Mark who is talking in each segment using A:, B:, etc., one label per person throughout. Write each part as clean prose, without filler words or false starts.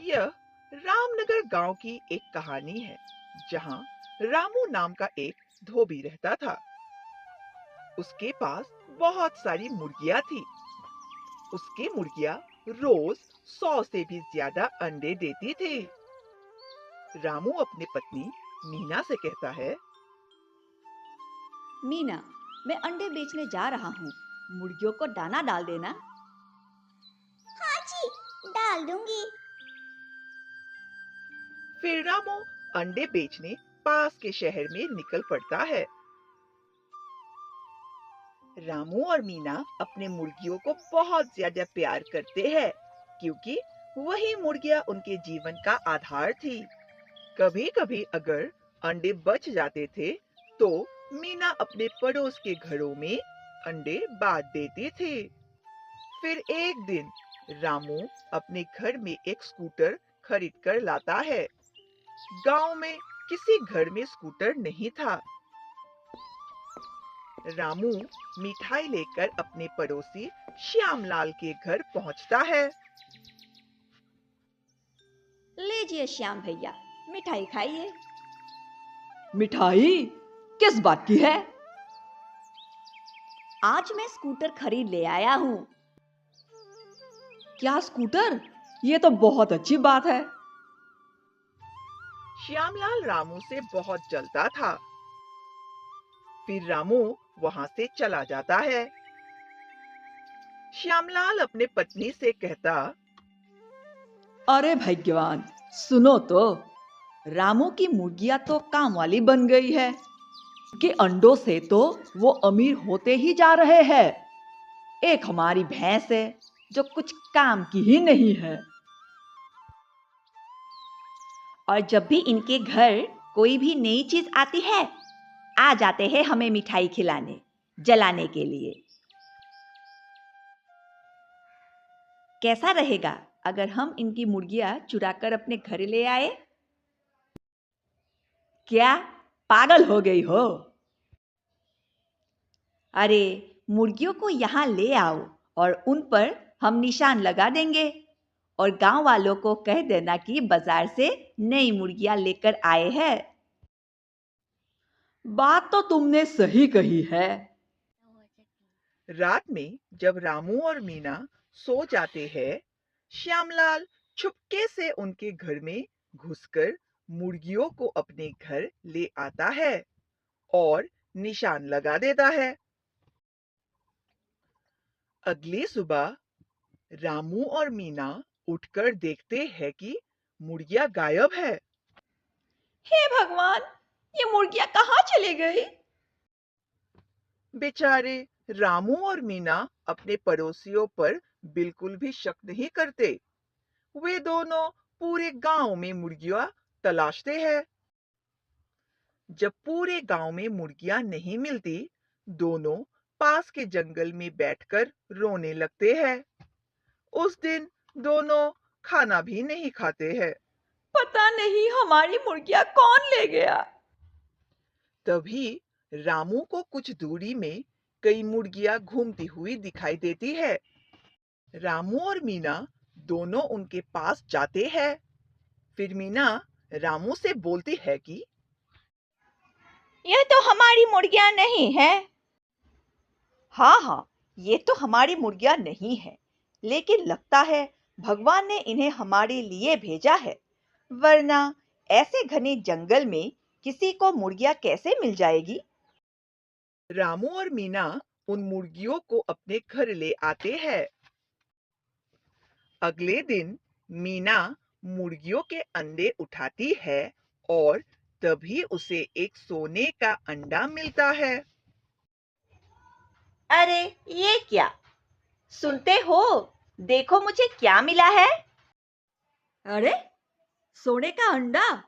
A: यह रामनगर गांव की एक कहानी है जहां रामू नाम का एक धोबी रहता था। उसके पास बहुत सारी मुर्गियां थी। उसकी मुर्गियां रोज 100 से भी ज्यादा अंडे देती थी। रामू अपनी पत्नी मीना से कहता है,
B: मीना, मैं अंडे बेचने जा रहा हूँ। मुर्गियों को दाना डाल देना।
C: हाँ जी, डाल दूंगी।
A: फिर रामू अंडे बेचने पास के शहर में निकल पड़ता है। रामू और मीना अपने मुर्गियों को बहुत ज्यादा प्यार करते हैं क्योंकि वही मुर्गियां उनके जीवन का आधार थी। कभी-कभी अगर अंडे बच जाते थे तो मीना अपने पड़ोस के घरों में अंडे बांट देती थी। फिर एक दिन रामू अपने घर में एक स्कूटर खरीद कर लाता है। गांव में किसी घर में स्कूटर नहीं था। रामू मिठाई लेकर अपने पड़ोसी श्यामलाल के घर पहुंचता है।
B: लीजिए श्याम भैया, मिठाई खाइए।
D: मिठाई किस बात की है?
B: आज मैं स्कूटर खरीद ले आया हूँ।
D: क्या स्कूटर? ये तो बहुत अच्छी बात है।
A: श्यामलाल रामू से बहुत जलता था। फिर रामू वहां से चला जाता है। श्यामलाल अपने पत्नी से कहता,
D: अरे भाग्यवान, सुनो तो, रामू की मुर्गियां तो काम वाली बन गई है कि अंडों से तो वो अमीर होते ही जा रहे हैं। एक हमारी भैंस है जो कुछ काम की ही नहीं है।
B: और जब भी इनके घर कोई भी नई चीज आती है, आ जाते हैं हमें मिठाई खिलाने, जलाने के लिए। कैसा रहेगा अगर हम इनकी मुर्गियां चुराकर अपने घर ले आए?
D: क्या पागल हो गई हो?
B: अरे, मुर्गियों को यहाँ ले आओ और उन पर हम निशान लगा देंगे और गांव वालों को कह देना कि बाजार से नई मुर्गियां लेकर आए हैं।
D: बात तो तुमने सही कही है।
A: रात में जब रामू और मीना सो जाते हैं, श्यामलाल छुपके से उनके घर में घुसकर मुर्गियों को अपने घर ले आता है और निशान लगा देता है। अगली सुबह रामू और मीना उठकर देखते हैं कि मुर्गियां गायब है।
B: हे भगवान, ये मुर्गियां कहाँ चली गई?
A: बेचारे रामू और मीना अपने पड़ोसियों पर बिल्कुल भी शक नहीं करते। वे दोनों पूरे गांव में मुर्गियां तलाशते हैं। जब पूरे गांव में मुर्गियां नहीं मिलती, दोनों पास के जंगल में बैठकर रोने लगते हैं। उस दिन दोनों खाना भी नहीं खाते हैं।
D: पता नहीं हमारी मुर्गियां कौन ले गया।
A: तभी रामू को कुछ दूरी में कई मुर्गियां घूमती हुई दिखाई देती है। रामू और मीना दोनों उनके पास जाते हैं। फिर मीना रामू से बोलती है कि
B: यह तो हमारी मुर्गियां नहीं है। हाँ, ये तो हमारी मुर्गियां नहीं है, लेकिन लगता है भगवान ने इन्हें हमारे लिए भेजा है, वरना ऐसे घने जंगल में किसी को मुर्गियां कैसे मिल जाएगी?
A: रामू और मीना उन मुर्गियों को अपने घर ले आते हैं। अगले दिन मीना मुर्गियों के अंडे उठाती है और तभी उसे एक सोने का अंडा मिलता है।
B: अरे, ये क्या? सुनते हो? देखो मुझे क्या मिला है।
D: अरे, सोने का अंडा?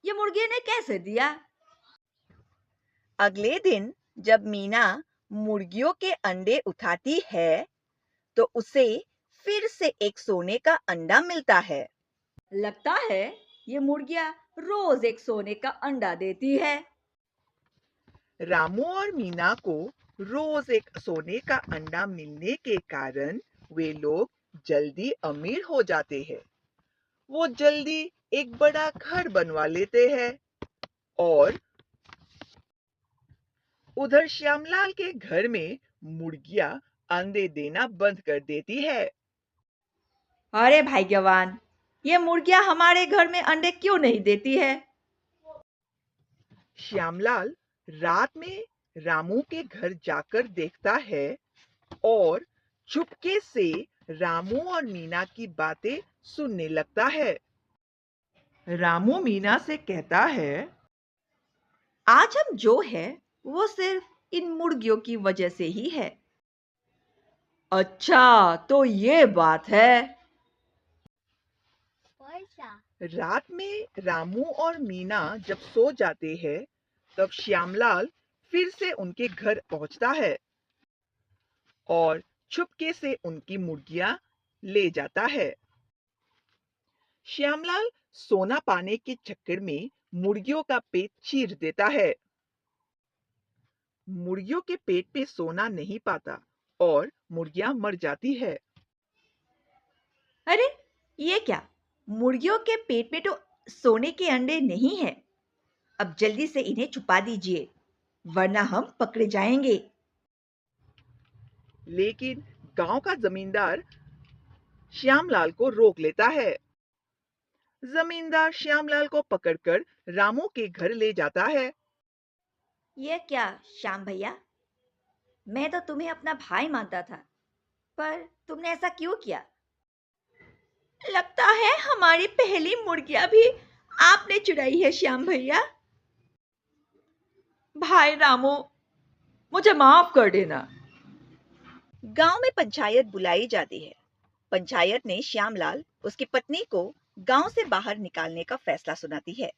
D: ये मुर्गी ने कैसे दिया?
B: अगले दिन जब मीना मुर्गियों के अंडे उठाती है तो उसे फिर से एक सोने का अंडा मिलता है।
D: लगता है ये मुर्गियां रोज एक सोने का अंडा देती है।
A: रामू और मीना को रोज एक सोने का अंडा मिलने के कारण वे लोग जल्दी अमीर हो जाते हैं। वो जल्दी एक बड़ा घर बनवा लेते हैं और उधर श्यामलाल के घर में मुर्गियां अंडे देना बंद कर देती है।
B: अरे भाग्यवान, ये मुर्गियां हमारे घर में अंडे क्यों नहीं देती है?
A: श्यामलाल रात में रामू के घर जाकर देखता है और चुपके से रामू और मीना की बातें सुनने लगता है। रामू मीना से कहता है,
B: आज हम जो है वो सिर्फ इन मुर्गियों की वजह से ही है।
D: अच्छा, तो ये बात है।
A: रात में रामू और मीना जब सो जाते हैं तब श्यामलाल फिर से उनके घर पहुंचता है और चुपके से उनकी मुर्गियां ले जाता है। श्यामलाल सोना पाने के चक्कर में मुर्गियों का पेट चीर देता है। मुर्गियों के पेट पे सोना नहीं पाता और मुर्गियां मर जाती है।
B: अरे ये क्या, मुर्गियों के पेट में तो सोने के अंडे नहीं है। अब जल्दी से इन्हें छुपा दीजिए, वरना हम पकड़े जाएंगे।
A: लेकिन गांव का जमींदार श्यामलाल को रोक लेता है। जमींदार श्यामलाल को पकड़कर रामू के घर ले जाता है।
B: ये क्या श्याम भैया, मैं तो तुम्हें अपना भाई मानता था, पर तुमने ऐसा क्यों किया? लगता है हमारी पहली मुर्गियां भी आपने चुराई है श्याम भैया।
D: भाई रामू, मुझे माफ कर देना।
B: गांव में पंचायत बुलाई जाती है। पंचायत ने श्यामलाल, उसकी पत्नी को गांव से बाहर निकालने का फैसला सुनाती है।